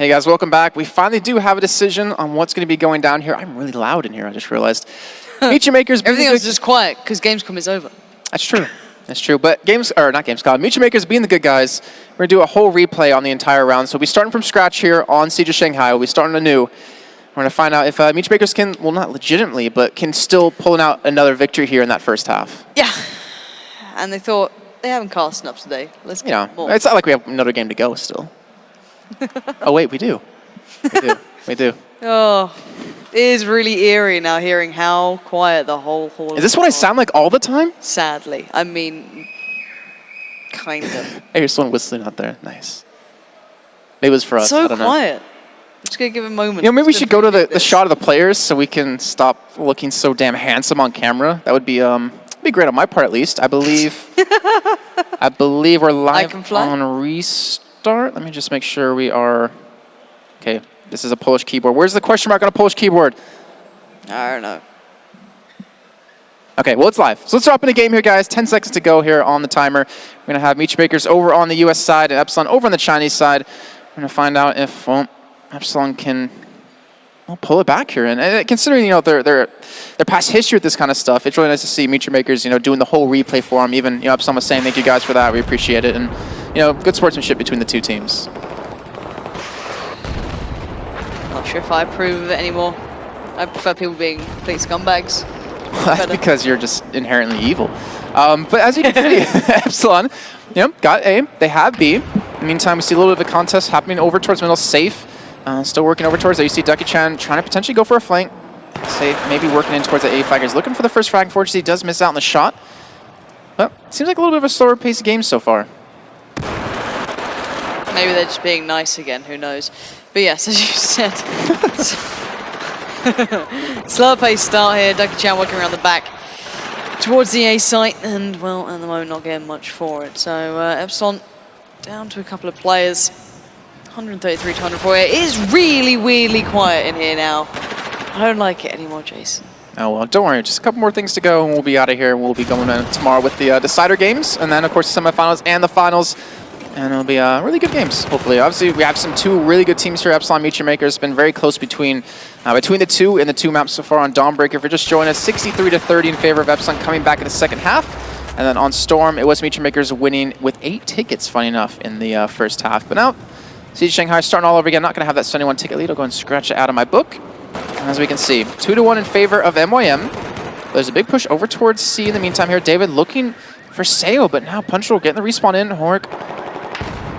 Hey guys, welcome back. We finally do have a decision on what's going to be going down here. I'm really loud in here, I just realized. Meet Makers. Everything else is just quiet because Gamescom is over. That's true. That's true. But not Gamescom. Meet Makers being the good guys. We're going to do a whole replay on the entire round. So we'll be starting from scratch here on Siege of Shanghai. We'll be starting anew. We're going to find out if Meet Makers can, well, not legitimately, but can still pull out another victory here in that first half. Yeah. And they thought, they haven't cast enough today. Let's get more. It's not like we have another game to go still. Oh, wait, we do. We do. Oh, it is really eerie now hearing how quiet the whole hall is. Is this what I sound like all the time? Sadly. I mean, kind of. Hey, there's someone whistling out there. Nice. Maybe it was for us. So I don't quiet. I'm just going to give a moment. You know, maybe we should go to the shot of the players so we can stop looking so damn handsome on camera. That would be great on my part, at least. I believe we're live on restart. Let me just make sure we are. Okay, this is a Polish keyboard. Where's the question mark on a Polish keyboard? I don't know. Okay, well, it's live. So let's hop in a game here, guys. 10 seconds to go here on the timer. We're going to have Meet Makers over on the US side and Epsilon over on the Chinese side. We're going to find out if, well, Epsilon can pull it back here. And considering, you know, their past history with this kind of stuff, it's really nice to see Meet Makers, you know, doing the whole replay for them. Even, you know, Epsilon was saying thank you guys for that. We appreciate it. And, you know, good sportsmanship between the two teams. Not sure if I approve of it anymore. I prefer people being complete scumbags. That's because you're just inherently evil. But as you can see, Epsilon, you know, got A. They have B. In the meantime, we see a little bit of a contest happening over towards middle. Safe. Still working over towards there. You see Ducky-chan trying to potentially go for a flank. Safe, maybe working in towards the A flag. He's looking for the first frag. Unfortunately, he does miss out on the shot. But it seems like a little bit of a slower pace game so far. Maybe they're just being nice again. Who knows? But yes, as you said, slower pace start here. Ducky-chan working around the back towards the A site, and well, at the moment not getting much for it. So Epsilon down to a couple of players. 133 to 104. It is really weirdly quiet in here now. I don't like it anymore, Jason. Oh, well, don't worry. Just a couple more things to go, and we'll be out of here. We'll be going tomorrow with the decider games, and then, of course, the semifinals and the finals. And it'll be really good games, hopefully. Obviously, we have two really good teams here. Epsilon, Meet Makers. It's been very close between the two in the two maps so far on Dawnbreaker. If you're just joining us, 63 to 30 in favor of Epsilon coming back in the second half. And then on Storm, it was Meet Makers winning with 8 tickets, funny enough, in the first half. But now, Siege Shanghai starting all over again. Not going to have that 71 ticket lead. I'll go and scratch it out of my book. And as we can see, 2-1 in favor of MYM. There's a big push over towards C in the meantime here. David looking for Seo, but now Punchroll getting the respawn in. Hork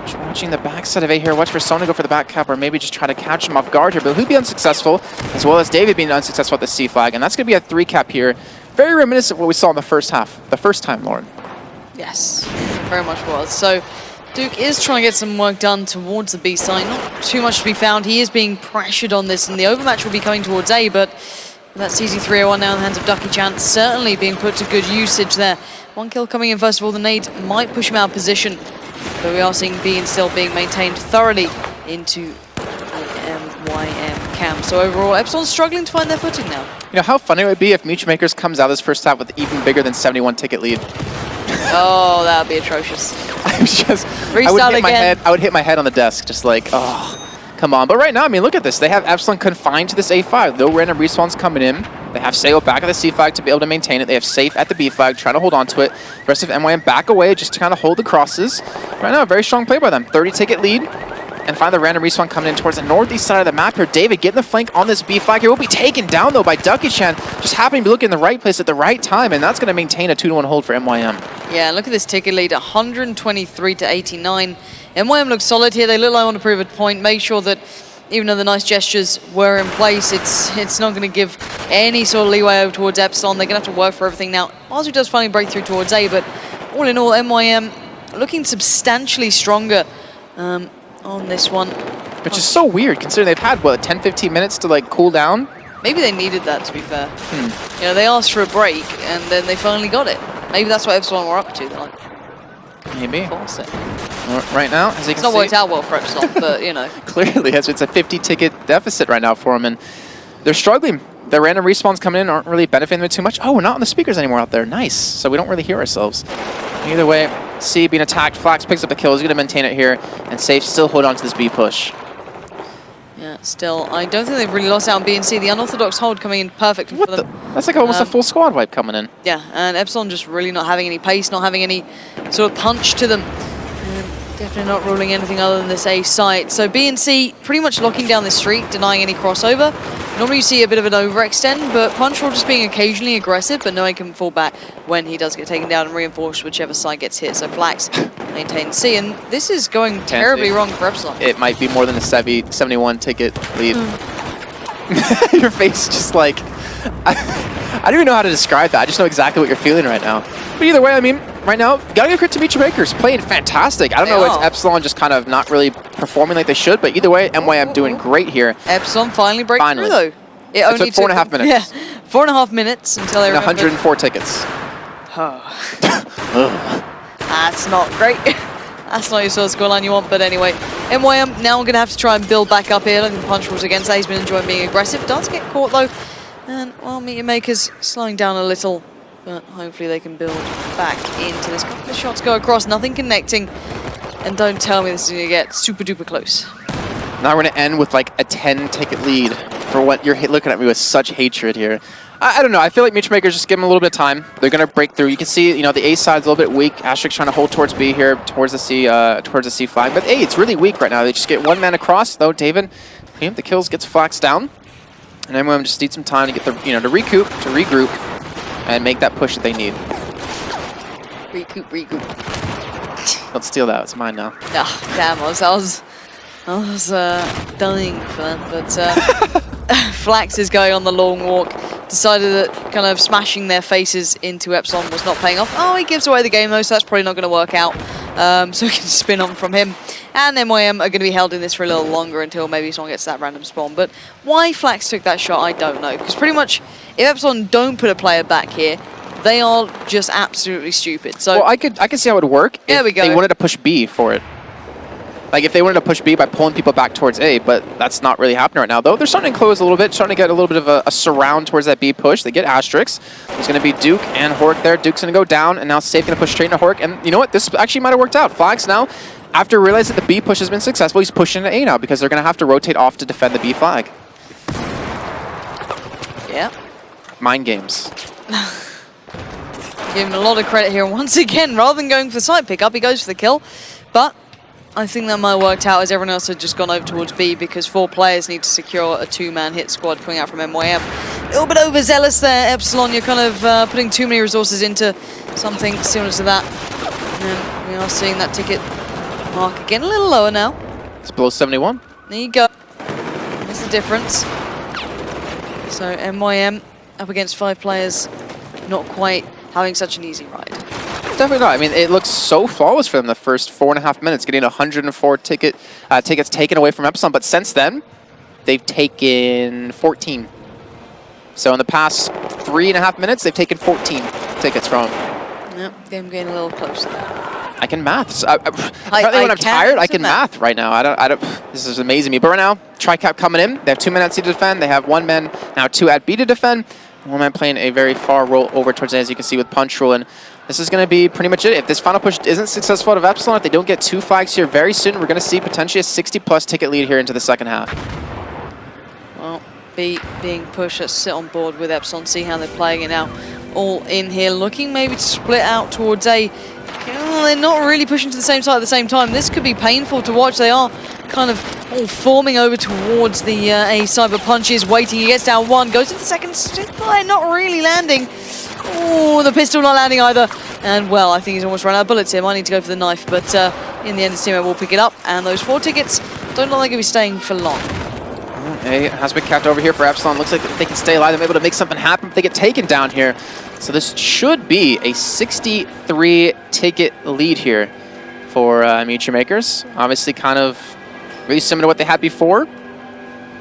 just watching the backside of A here. Watch for Sona go for the back cap, or maybe just try to catch him off guard here. But he'll be unsuccessful, as well as David being unsuccessful at the C flag. And that's going to be a 3 cap here. Very reminiscent of what we saw in the first half, the first time, Lauren. Yes, very much was. So Duke is trying to get some work done towards the B side. Not too much to be found. He is being pressured on this, and the overmatch will be coming towards A, but that's easy 301 now in the hands of Ducky-chan. Certainly being put to good usage there. 1 kill coming in first of all. The nade might push him out of position, but we are seeing B still being maintained thoroughly into the MYM camp. So overall, Epsilon's struggling to find their footing now. You know how funny it would be if Meet Makers comes out this first half with even bigger than 71 ticket lead. Oh, that would be atrocious. Restart again. I would hit my head on the desk, just like, oh, come on. But right now, I mean, look at this. They have Epsilon confined to this A flag. No random respawns coming in. They have Seo back at the C flag to be able to maintain it. They have Safe at the B flag, trying to hold on to it. The rest of MYM back away just to kind of hold the crosses. Right now, a very strong play by them. 30 ticket lead. And find the random respawn coming in towards the northeast side of the map here. David getting the flank on this B flag here. Will be taken down, though, by Ducky-chan. Just happening to be looking in the right place at the right time, and that's going to maintain a 2-1 hold for MYM. Yeah, look at this ticket lead, 123 to 89. MYM looks solid here. They look like they want to prove a point. Make sure that even though the nice gestures were in place, it's not going to give any sort of leeway over towards Epsilon. They're going to have to work for everything now. Mazu does finally break through towards A, but all in all, MYM looking substantially stronger on this one. Which is so weird, considering they've had, what, 10-15 minutes to, like, cool down? Maybe they needed that, to be fair. You know, they asked for a break, and then they finally got it. Maybe that's what Epsilon were up to. They're like, maybe. Force it. Right now, as you can see, it's not worked out well for Epsilon, but, you know. Clearly, it's a 50-ticket deficit right now for them, and they're struggling. The random respawns coming in aren't really benefiting them too much. Oh, we're not on the speakers anymore out there. Nice. So we don't really hear ourselves. Either way, C being attacked. Flax picks up a kill. He's going to maintain it here. And Safe still hold on to this B push. Yeah, still, I don't think they've really lost out on BNC. The unorthodox hold coming in perfect for them. That's like almost a full squad wipe coming in. Yeah, and Epsilon just really not having any pace, not having any sort of punch to them. Definitely not ruling anything other than this A site. So BNC pretty much locking down this streak, denying any crossover. Normally you see a bit of an overextend, but Punchroll just being occasionally aggressive, but knowing he can fall back when he does get taken down and reinforced whichever side gets hit. So Flax maintains C, and this is going terribly wrong for Epsilon. It might be more than a 71 ticket lead. Your face just like... I don't even know how to describe that. I just know exactly what you're feeling right now. But either way, I mean, right now, gotta give credit to Michi Makers. Playing fantastic. I don't know if it's Epsilon just kind of not really performing like they should, but either way, MYM doing great here. Epsilon finally breaking through, though. It only took 4.5 minutes. Yeah, 4.5 minutes until they 104 tickets. That's not great. That's not your sort of scoreline you want, but anyway. MYM now going to have to try and build back up here. I think Punch was against that. He's been enjoying being aggressive. Does get caught, though. And, well, Meteor Maker's slowing down a little, but hopefully they can build back into this. Couple of shots go across, nothing connecting. And don't tell me this is going to get super duper close. Now we're going to end with like a 10-ticket lead for what you're looking at me with such hatred here. I don't know. I feel like Michi Makers just give them a little bit of time. They're going to break through. You can see, you know, the A side's a little bit weak. Asterix trying to hold towards B here, towards the C flag. But A, it's really weak right now. They just get one man across, though. David, the kills, gets Flax down. And everyone just needs some time to get the, to recoup, to regroup, and make that push that they need. Recoup. Don't steal that. It's mine now. Ah, damn, I was dying for that, but Flax is going on the long walk. Decided that kind of smashing their faces into Epsilon was not paying off. Oh, he gives away the game though, so that's probably not going to work out. So we can spin on from him. And MYM are going to be held in this for a little longer until maybe someone gets that random spawn. But why Flax took that shot, I don't know. Because pretty much, if Epsilon don't put a player back here, they are just absolutely stupid. So well, I could see how it would work if they wanted to push B for it. Like if they wanted to push B by pulling people back towards A, but that's not really happening right now. Though they're starting to close a little bit, starting to get a little bit of a surround towards that B push. They get Asterix. There's going to be Duke and Hork there. Duke's going to go down, and now Safe going to push straight into Hork. And you know what? This actually might have worked out. Flax now, after realizing that the B push has been successful, he's pushing to A now because they're going to have to rotate off to defend the B flag. Yeah. Mind games. Giving a lot of credit here. Once again, rather than going for the side pickup, he goes for the kill. But I think that might have worked out as everyone else had just gone over towards B because 4 players need to secure a 2-man hit squad coming out from MYM. A little bit overzealous there, Epsilon. You're kind of putting too many resources into something similar to that. And we are seeing that ticket mark again a little lower now. It's below 71. There you go. That's the difference. So MYM up against 5 players, not quite having such an easy ride. Definitely not. I mean, it looks so flawless for them the first 4.5 minutes, getting 104 tickets taken away from Epsilon. But since then, they've taken 14. So in the past 3.5 minutes, they've taken 14 tickets from them. Yep, game getting a little closer there. I can math. Apparently when I'm tired, I can math right now. I don't. This is amazing me. But right now, Tricap coming in. They have 2 men at C to defend. They have 1 man now 2 at B to defend. 1 man playing a very far roll over towards A, as you can see with Punch Roll. And this is going to be pretty much it. If this final push isn't successful out of Epsilon, if they don't get 2 flags here very soon, we're going to see potentially a 60-plus ticket lead here into the second half. Well, B being pushed, let's sit on board with Epsilon, see how they're playing it now. All in here, looking maybe to split out towards A. They're not really pushing to the same side at the same time. This could be painful to watch. They are kind of all forming over towards the A side, but Punch is waiting. He gets down 1, goes to the second, not really landing. Oh, the pistol not landing either. And, well, I think he's almost run out of bullets here. Might need to go for the knife, but in the end, his teammate will pick it up. And those 4 tickets don't look like they'll be staying for long. A has been capped over here for Epsilon. Looks like if they can stay alive, they're able to make something happen if they get taken down here. So this should be a 63-ticket lead here for Michi Makers. Obviously kind of really similar to what they had before.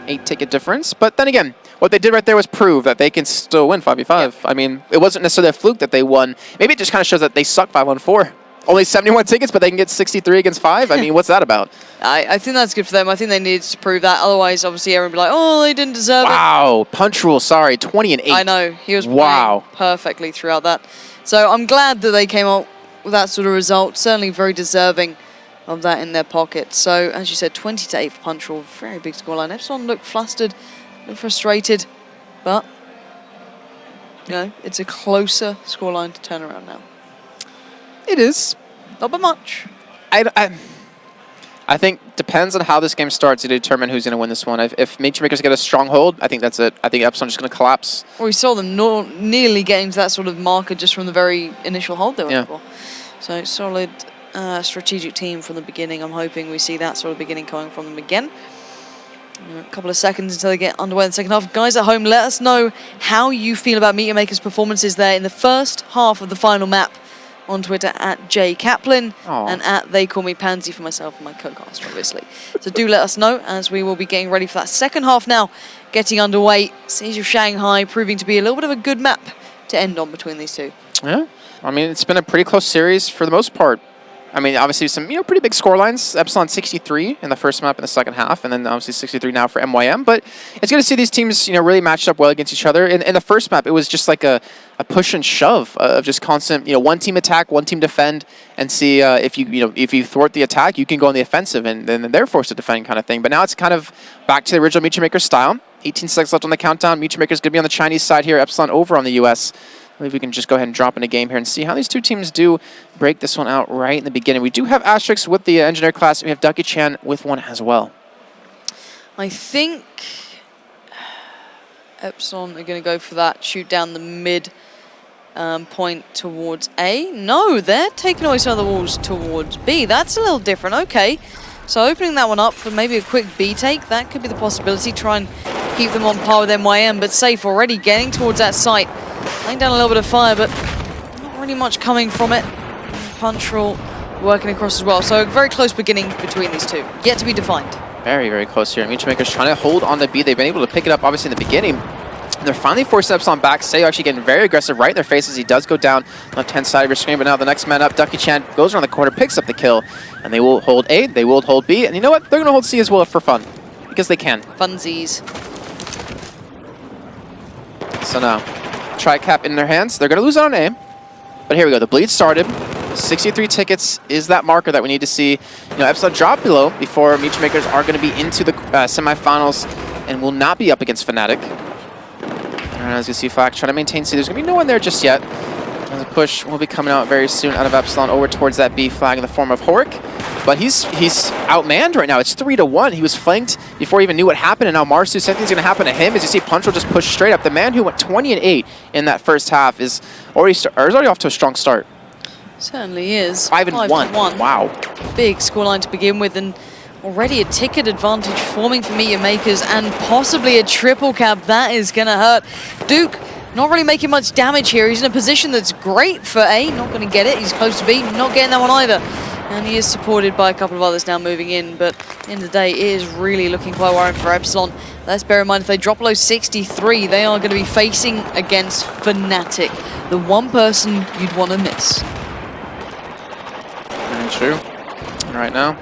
8-ticket difference. But then again, what they did right there was prove that they can still win 5v5. Yep. I mean, it wasn't necessarily a fluke that they won. Maybe it just kind of shows that they suck 5-on-4. Only 71 tickets, but they can get 63 against 5? I mean, what's that about? I think that's good for them. I think they needed to prove that. Otherwise, obviously, everyone would be like, oh, they didn't deserve it. Wow. Punch Rule, sorry. 20 and 8. I know. He was playing perfectly throughout that. So I'm glad that they came up with that sort of result. Certainly very deserving of that in their pocket. So, as you said, 20-8 for Punch Roll, very big scoreline. Epsilon looked flustered, looked frustrated, but you know, it's a closer scoreline to turn around now. It is. Not by much. I think depends on how this game starts to determine who's going to win this one. If Makers get a stronghold, I think that's it. I think Epsilon's just going to collapse. Well, we saw them nearly getting to that sort of marker just from the very initial hold they went for. So solid strategic team from the beginning. I'm hoping we see that sort of beginning coming from them again. A couple of seconds until they get underway in the second half. Guys at home, let us know how you feel about Meteor Maker's performances there in the first half of the final map on Twitter at @JKaplan and at They Call Me Pansy for myself and my co-caster, obviously. So do let us know as we will be getting ready for that second half now, getting underway. Siege of Shanghai proving to be a little bit of a good map to end on between these two. Yeah, I mean, it's been a pretty close series for the most part. I mean, obviously some pretty big score lines. Epsilon 63 in the first map in the second half, and then obviously 63 now for MYM. But it's good to see these teams really matched up well against each other. In the first map, it was just like a push and shove of just constant, one team attack, one team defend, and see if you thwart the attack, you can go on the offensive, and then they're forced to defend kind of thing. But now it's kind of back to the original Meteor Maker style. 18 seconds left on the countdown. Meteor Maker's going to be on the Chinese side here. Epsilon over on the US. I believe we can just go ahead and drop in a game here and see how these two teams do break this one out right in the beginning. We do have Asterix with the engineer class. We have Ducky Chan with one as well. I think Epsilon are going to go for that, shoot down the mid point towards A. No, they're taking away some of the walls towards B. That's a little different. Okay, so opening that one up for maybe a quick B take, that could be the possibility. Try and keep them on par with MYM, but safe already getting towards that site. Laying down a little bit of fire, but not really much coming from it. Punch Roll working across as well. So a very close beginning between these two. Yet to be defined. Very, very close here. Meteor Maker's trying to hold on the B. They've been able to pick it up, obviously, in the beginning. And they're finally forcing Epsilon back. Sayo actually getting very aggressive right in their faces. He does go down left-hand side of your screen, but now the next man up, Ducky Chan, goes around the corner, picks up the kill. And they will hold A, they will hold B. And you know what? They're going to hold C as well for fun. Because they can. Funsies. So now, Tri-Cap in their hands. They're going to lose on A. But here we go. The bleed started. 63 tickets is that marker that we need to see. Epsilon drop below before Meteor Makers are going to be into the semifinals and will not be up against Fnatic. And as you see, Fox trying to maintain C. There's going to be no one there just yet. And the push will be coming out very soon out of Epsilon over towards that B flag in the form of Horik. But he's outmanned right now. It's 3-1. He was flanked before he even knew what happened, and now Marsu, something's going to happen to him. As you see, Punch will just push straight up. The man who went 20-8 in that first half is already off to a strong start. Certainly is. 5-1. Wow. Big scoreline to begin with, and already a ticket advantage forming for Meteor Makers, and possibly a triple cap. That is going to hurt. Duke not really making much damage here. He's in a position that's great for A. Not going to get it. He's close to B. Not getting that one either. And he is supported by a couple of others now moving in. But at the end of the day, it is really looking quite worrying for Epsilon. Let's bear in mind, if they drop below 63, they are going to be facing against Fnatic. The one person you'd want to miss. Very true. And right now,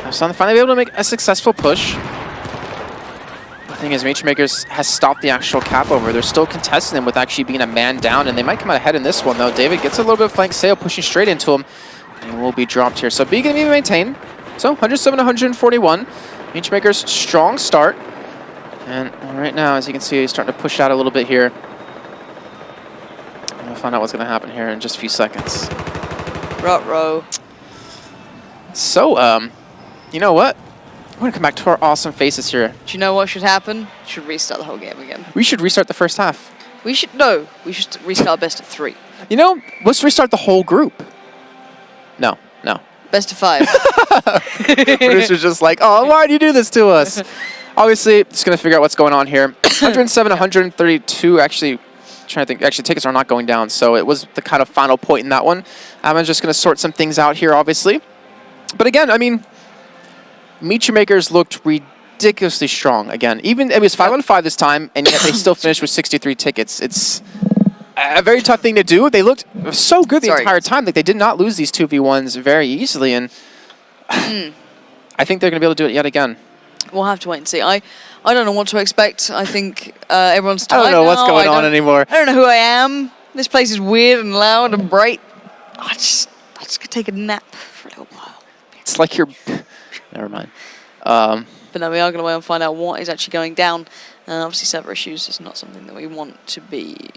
Epsilon finally able to make a successful push. The thing is, Meteor Makers has stopped the actual cap over. They're still contesting him with actually being a man down, and they might come out ahead in this one, though. David gets a little bit of flank. Sayo pushing straight into him, and will be dropped here. So B going to be maintained. So 107 141. Meteor Makers strong start. And right now, as you can see, he's starting to push out a little bit here. And we'll find out what's going to happen here in just a few seconds. Ruh-roh. So, you know what? We're going to come back to our awesome faces here. Do you know what should happen? Should restart the whole game again. We should restart the first half. We should restart best of 3. Let's restart the whole group. No. Best of 5. Producer's just like, oh, why do you do this to us? Obviously, just going to figure out what's going on here. 107, 132, actually, trying to think, actually tickets are not going down, so it was the kind of final point in that one. I'm just going to sort some things out here, obviously. But again, I mean, Meteor Makers looked ridiculously strong again. Even it was 5-on-5 this time, and yet they still finished with 63 tickets. It's a very tough thing to do. They looked so good the entire time. Like, they did not lose these 2v1s very easily, and I think they're going to be able to do it yet again. We'll have to wait and see. I don't know what to expect. I think everyone's tired. I don't know what's going on anymore. I don't know who I am. This place is weird and loud and bright. I just could take a nap for a little while. It's like you're... Never mind. But no, we are going to wait and find out what is actually going down. Obviously, server issues is not something that we want to be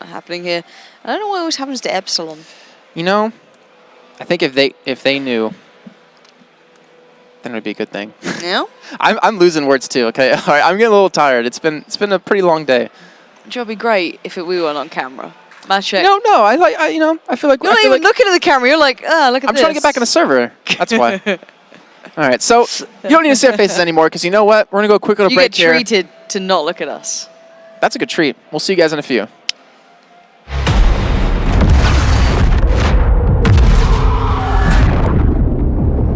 happening here. I don't know what always happens to Epsilon. You know, I think if they knew, then it would be a good thing. Yeah? I'm losing words too. Okay, all right. I'm getting a little tired. It's been a pretty long day. It would be great if we weren't on camera. Match check. No. I feel like You're not even looking at the camera. You're like, look at this. I'm trying to get back in the server. That's why. All right, so you don't need to see our faces anymore because you know what? We're gonna go a quick little break here. You get treated to not look at us. That's a good treat. We'll see you guys in a few.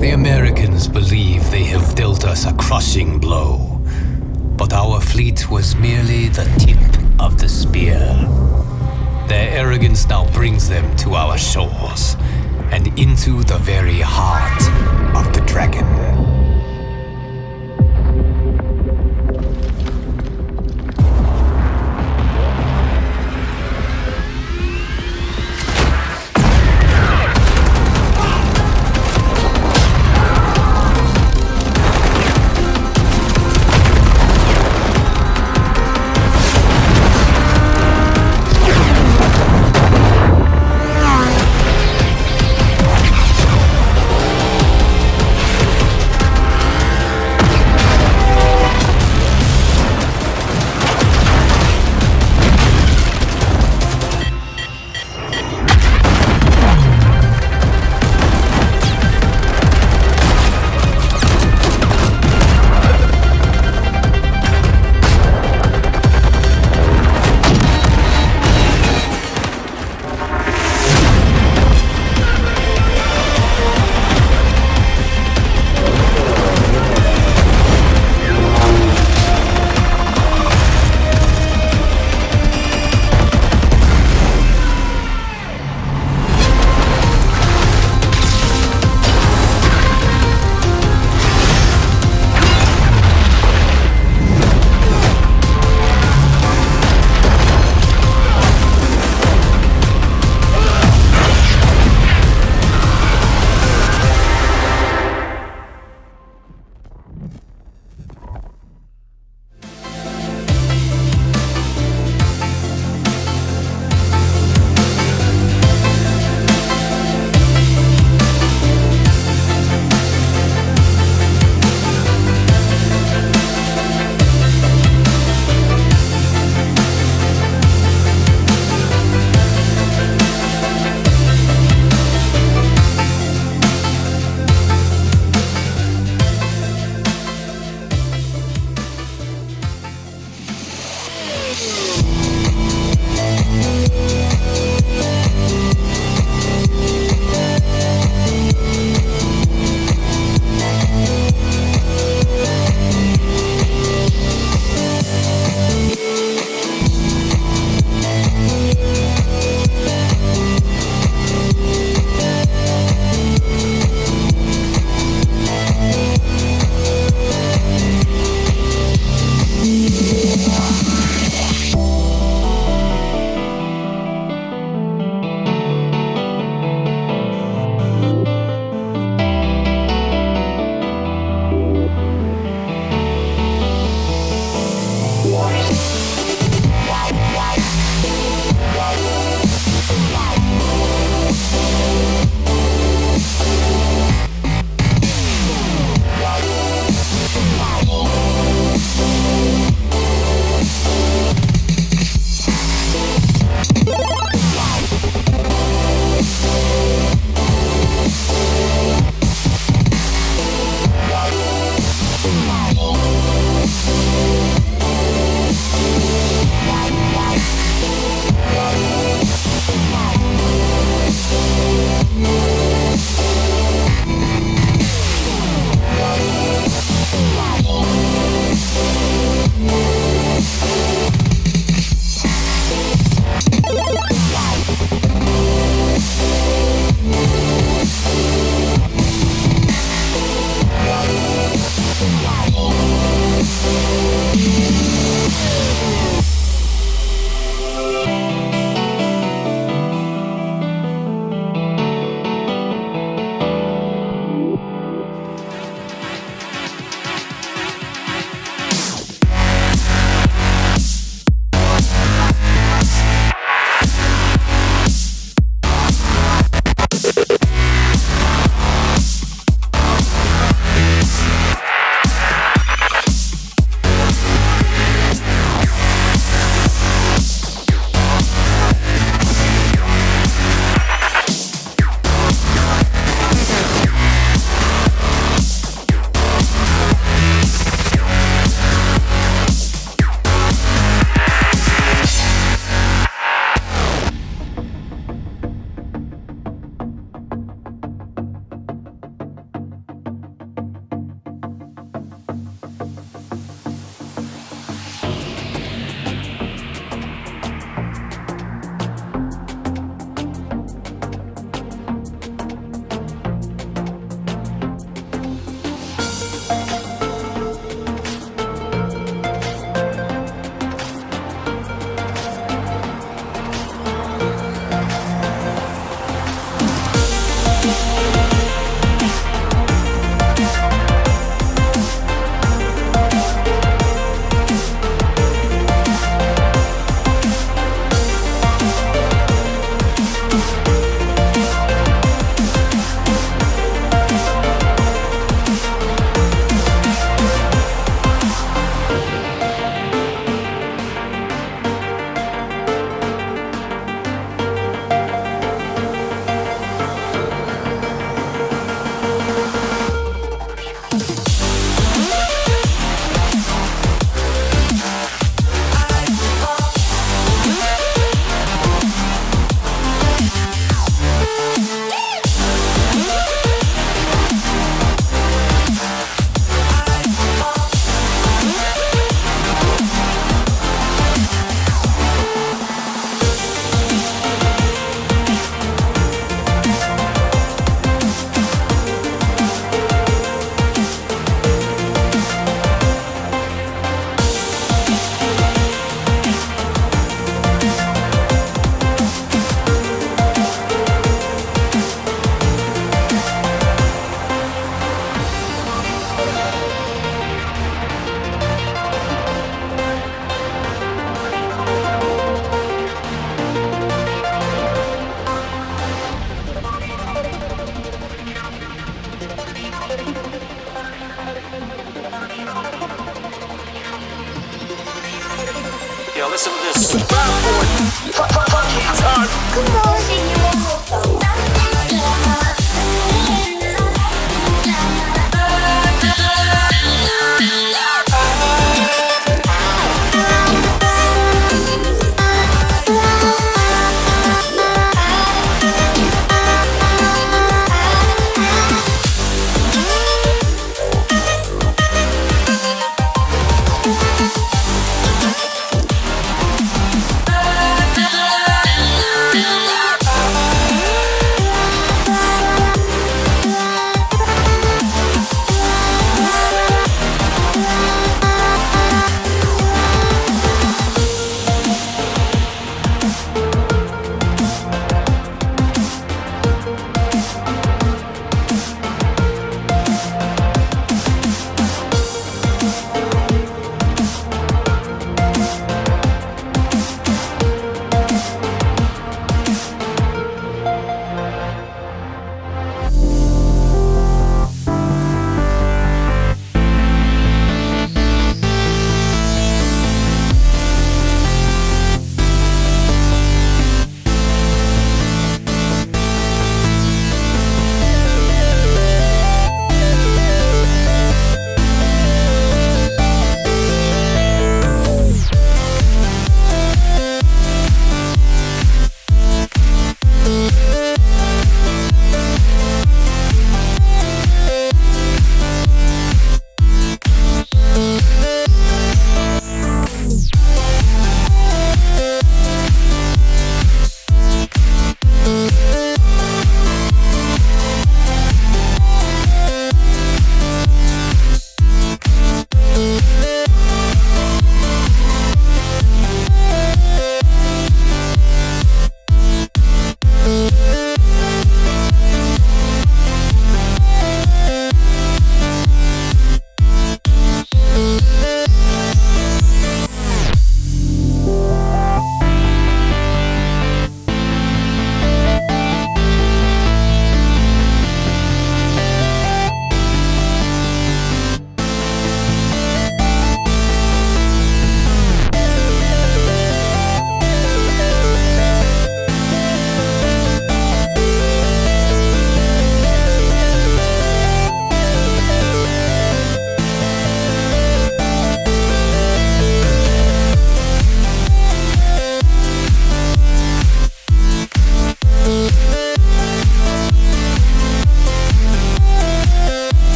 The Americans believe they have dealt us a crushing blow, but our fleet was merely the tip of the spear. Their arrogance now brings them to our shores and into the very heart of the dragon.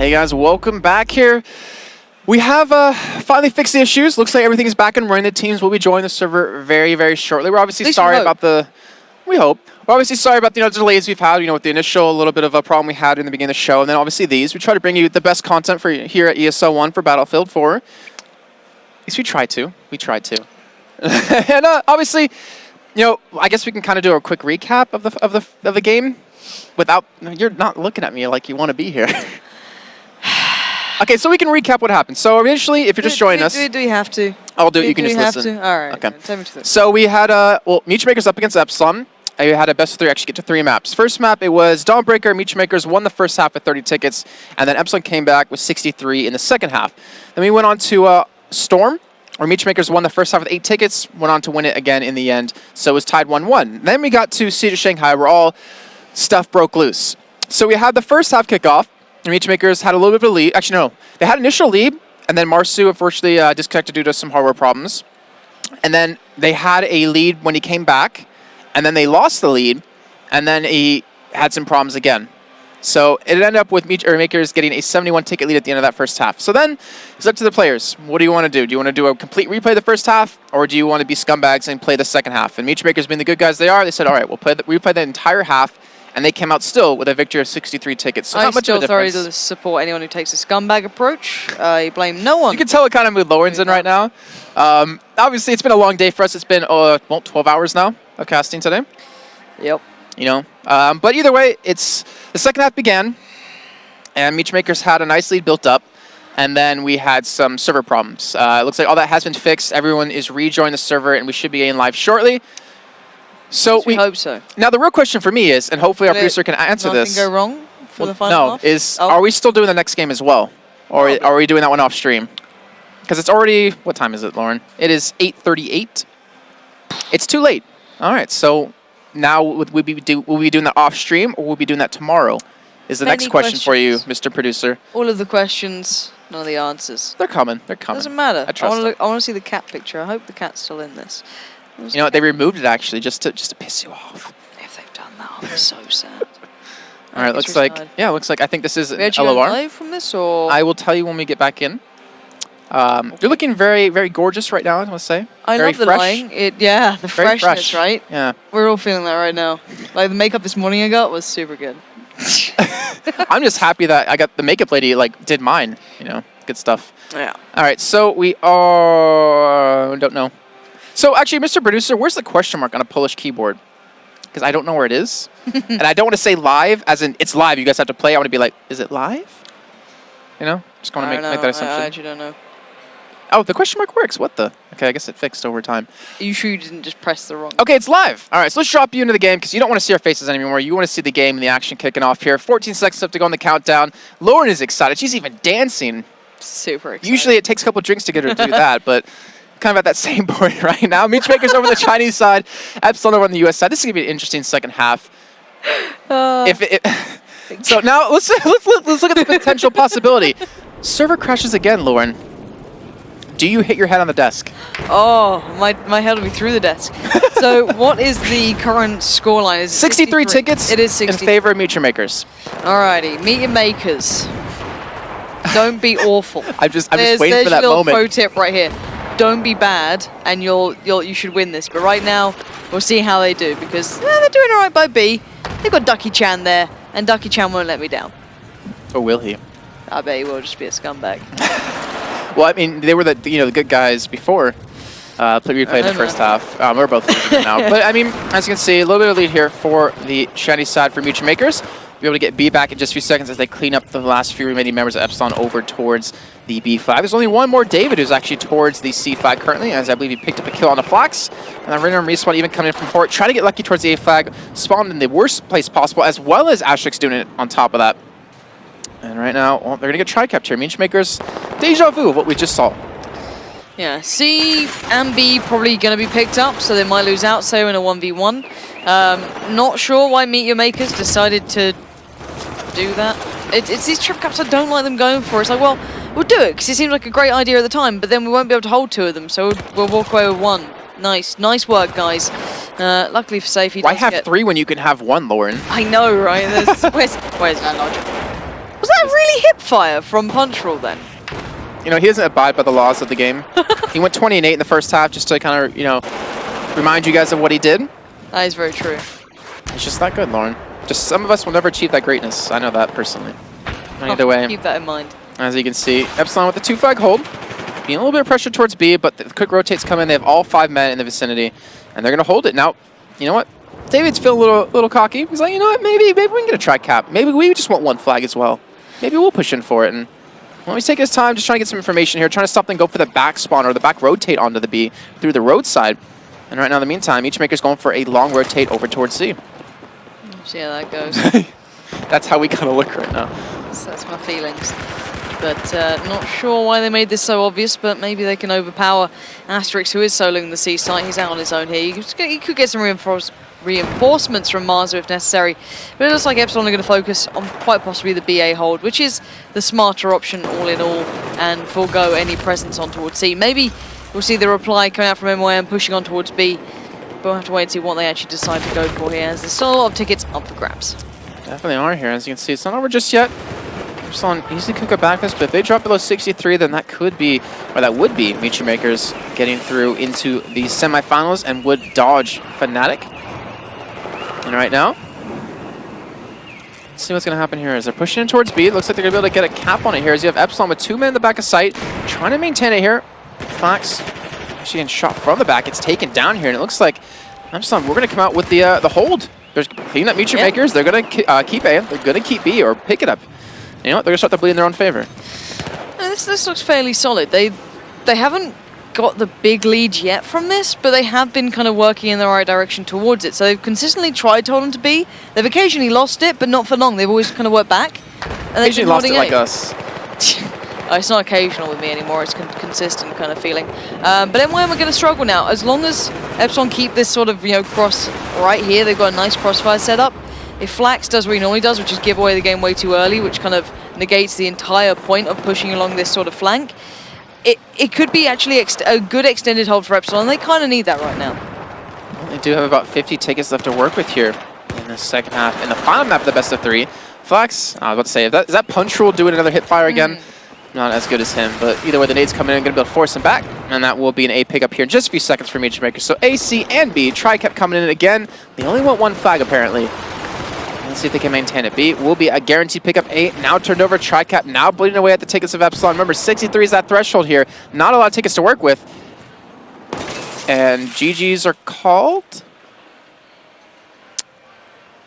Hey guys, welcome back here. We have finally fixed the issues. Looks like everything is back and running. The teams will be joining the server very, very shortly. We're obviously sorry about the... We hope. We're obviously sorry about the delays we've had, with the initial little bit of a problem we had in the beginning of the show, and then obviously these. We try to bring you the best content for here at ESL One for Battlefield 4. At least we tried to. We tried to. And obviously, I guess we can kind of do a quick recap of the game without... You're not looking at me like you want to be here. Okay, so we can recap what happened. So initially, if you're just joining us... Do we have to? I'll do it. You can just listen. Do we have to? All right. Okay. Tell me to So we had, Meechmakers up against Epsilon. We had a best of 3 actually get to 3 maps. First map, it was Dawnbreaker. Meechmakers won the first half with 30 tickets, and then Epsilon came back with 63 in the second half. Then we went on to Storm, where Meechmakers won the first half with 8 tickets, went on to win it again in the end, so it was tied 1-1. Then we got to Siege of Shanghai, where all stuff broke loose. So we had the first half kickoff. Meechmakers had a little bit of a lead. Actually, no. They had an initial lead, and then Marsu unfortunately disconnected due to some hardware problems. And then they had a lead when he came back, and then they lost the lead, and then he had some problems again. So it ended up with Meechmakers getting a 71 ticket lead at the end of that first half. So then it's up to the players. What do you want to do? Do you want to do a complete replay of the first half, or do you want to be scumbags and play the second half? And Meechmakers being the good guys they are, they said, all right, we'll replay the entire half. And they came out still with a victory of 63 tickets. So not much of a difference. I still thoroughly support anyone who takes a scumbag approach. I blame no one. You can tell what kind of mood Lauren's in right now. Obviously, it's been a long day for us. It's been 12 hours now of casting today. Yep. But either way, the second half began, and Meechmakers had a nice lead built up, and then we had some server problems. It looks like all that has been fixed. Everyone is rejoining the server, and we should be getting live shortly. So we hope so. Now the real question for me is, and hopefully our producer can answer this. Nothing go wrong for the final half? Are we still doing the next game as well, or are we doing that one off stream? Because it's already, what time is it, Lauren? It is 8:38. It's too late. All right, so now will we be doing that off stream, or will we be doing that tomorrow? Is the next question for you, Mr. Producer? All of the questions, none of the answers. They're coming. They're coming. Doesn't matter. I want to see the cat picture. I hope the cat's still in this. You know what? They removed it actually just to piss you off. If they've done that, I'll be so sad. All right, looks like I think this is an LOR. Live from this, or I will tell you when we get back in. You're looking very, very gorgeous right now. I want to say. I very love the fresh. lighting. The very freshness, fresh. right? Yeah. We're all feeling that right now. Like the makeup this morning I got was super good. I'm just happy that I got the makeup lady did mine. Good stuff. Yeah. All right, so we are don't know. So actually, Mr. Producer, where's the question mark on a Polish keyboard? Because I don't know where it is. And I don't want to say live, as in it's live, you guys have to play. I want to be like, is it live? Just want to make that assumption. I actually don't know. Oh, the question mark works. What the? Okay, I guess it fixed over time. Are you sure you didn't just press the wrong? Okay, it's live. All right, so let's drop you into the game because you don't want to see our faces anymore. You want to see the game and the action kicking off here. 14 seconds left to go on the countdown. Lauren is excited. She's even dancing. Super excited. Usually it takes a couple of drinks to get her to do that, but kind of at that same point right now. Meechmakers over the Chinese side, Epsilon over on the US side. This is going to be an interesting second half. So now let's look at the potential possibility. Server crashes again, Lauren. Do you hit your head on the desk? Oh, my head will be through the desk. So what is the current scoreline? Is it 63 tickets it is 63. in favor of Meechmakers. Alrighty, Meechmakers. Don't be awful. I'm just waiting for that moment. There's a little pro tip right here. Don't be bad, and you should win this. But right now, we'll see how they do, because they're doing all right by B. They've got Ducky Chan there, and Ducky Chan won't let me down. Or will he? I bet he will just be a scumbag. Well, I mean, they were the good guys before. We played the first half. We're both losing now. But I mean, as you can see, a little bit of lead here for the Chinese side for Meechmakers. Be able to get B back in just a few seconds as they clean up the last few remaining members of Epsilon over towards the B5. There's only one more David who's actually towards the C5 currently, as I believe he picked up a kill on the Flax. And then Random Respawn even coming in from port, trying to get lucky towards the A flag, spawned in the worst place possible, as well as Asterix doing it on top of that. And right now, they're going to get tri-capped here. Meechmakers, deja vu of what we just saw. Yeah, C and B probably going to be picked up, so they might lose out, so in a 1v1. Not sure why Meechmakers decided to do that. It's these trip caps I don't like them going for. It's like, well, we'll do it because it seems like a great idea at the time, but then we won't be able to hold 2 of them, so we'll walk away with 1. Nice work, guys. Luckily for Safe, he Why have 3 when you can have 1, Lauren? I know, right? Where's that logic? Was that really hip fire from Punch Roll then? You know, he doesn't abide by the laws of the game. He went 20 and 8 in the first half just to kind of, you know, remind you guys of what he did. That is very true. It's just that good, Lauren. Just some of us will never achieve that greatness. I know that personally. Either way, Keep that in mind. as you can see, Epsilon with the 2-flag hold. Being a little bit of pressure towards B, but the quick rotates come in. They have all 5 men in the vicinity, and they're going to hold it. Now, you know what? David's feeling a little cocky. He's like, you know what? Maybe we can get a try cap. Maybe we just want 1 flag as well. Maybe we'll push in for it. And well, he's taking his time, just trying to get some information here, trying to stop them go for the back spawn or the back rotate onto the B through the roadside. And right now, in the meantime, each maker's going for a long rotate over towards C. See how that goes. That's how we kind of look right now. So that's my feelings. But not sure why they made this so obvious, but maybe they can overpower Asterix, who is soloing the C site. He's out on his own here. You could get some reinforcements from Marzo if necessary. But it looks like Epsilon are going to focus on quite possibly the BA hold, which is the smarter option all in all, and forego any presence on towards C. Maybe we'll see the reply coming out from MYM pushing on towards B. But we'll have to wait and see what they actually decide to go for here, as there's still a lot of tickets up for grabs. Definitely are here. As you can see, it's not over just yet. Epsilon easily could go back this, but if they drop below 63, then that could be, or that would be, Michi Makers getting through into the semifinals and would dodge Fnatic. And right now, let's see what's going to happen here. As they're pushing in towards B, it looks like they're going to be able to get a cap on it here, as you have Epsilon with 2 men in the back of sight, trying to maintain it here. Flax actually getting shot from the back. It's taken down here, and it looks like Epsilon, we're going to come out with the hold. They're cleaning up Michi Makers. They're going to keep A. They're going to keep B or pick it up. You know what? They're going to start to bleed in their own favor. This looks fairly solid. They haven't got the big lead yet from this, but they have been kind of working in the right direction towards it. So they've consistently tried to hold them to B. They've occasionally lost it, but not for long. They've always kind of worked back. And Occasionally lost it like us. It's not occasional with me anymore. It's consistent kind of feeling. But MYM are going to struggle now. As long as Epsilon keep this sort of, you know, cross right here, they've got a nice crossfire set up. If Flax does what he normally does, which is give away the game way too early, which kind of negates the entire point of pushing along this sort of flank, it could be actually a good extended hold for Epsilon. They kind of need that right now. Well, they do have about 50 tickets left to work with here in the second half. In the final map of the best of 3, Flax, I was about to say, is that Punch Rule doing another hip fire again? Not as good as him, but either way, the nade's coming in, going to be able to force him back, and that will be an A pickup here in just a few seconds for Michi Makers. So A, C, and B, Tri kept coming in again. They only want 1 flag, apparently. Let's see if they can maintain it. B will be a guaranteed pickup. 8 now turned over. Tricap now bleeding away at the tickets of Epsilon. Remember, 63 is that threshold here. Not a lot of tickets to work with. And GGs are called.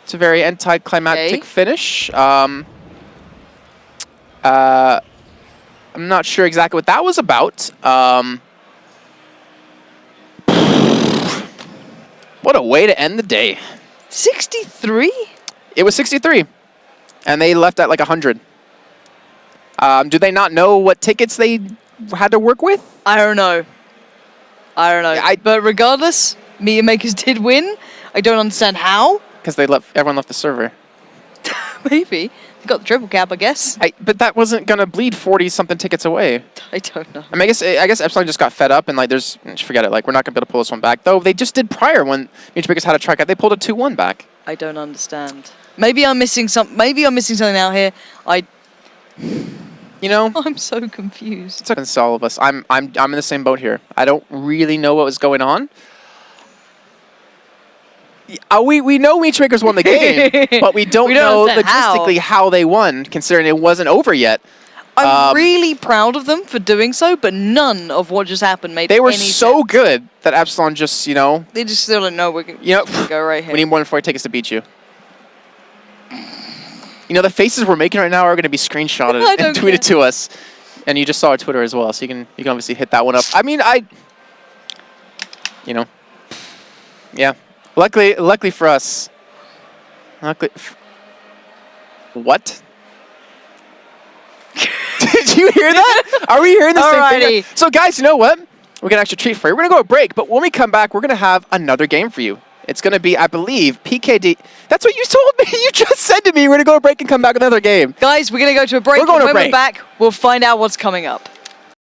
It's a very anticlimactic finish. I'm not sure exactly what that was about. What a way to end the day. 63? It was 63, and they left at like 100. Do they not know what tickets they had to work with? I don't know. But regardless, Meteor Makers did win. I don't understand how. Because everyone left the server. Maybe. They got the triple cap, I guess. But that wasn't going to bleed 40-something tickets away. I don't know. I mean, I guess Epsilon just got fed up, and like, forget it. Like, we're not going to be able to pull this one back. Though they just did prior when Michi Makers had a tricap. They pulled a 2-1 back. I don't understand. Maybe I'm missing something out here. You know, I'm so confused. It's all of us. I'm in the same boat here. I don't really know what was going on. We know Michi Makers won the game, but we don't know logistically how they won, considering it wasn't over yet. I'm really proud of them for doing so, but none of what just happened made any sense. They were so good that Epsilon just, you know... They just still don't know we're going to go right here. We need more than 40 tickets to beat you. You know, the faces we're making right now are going to be screenshotted and tweeted to us. And you just saw our Twitter as well, so you can obviously hit that one up. I mean, you know... Yeah. Luckily for us... What? Did you hear that? Are we hearing the same thing? So guys, you know what? We're going to actually treat for you. We're going to go a break, but when we come back, we're going to have another game for you. It's going to be, I believe, PKD. That's what you told me. You just said to me we're going to go to a break and come back with another game. Guys, we're going to go to a break. We're going to a break. When we're back, we'll find out what's coming up.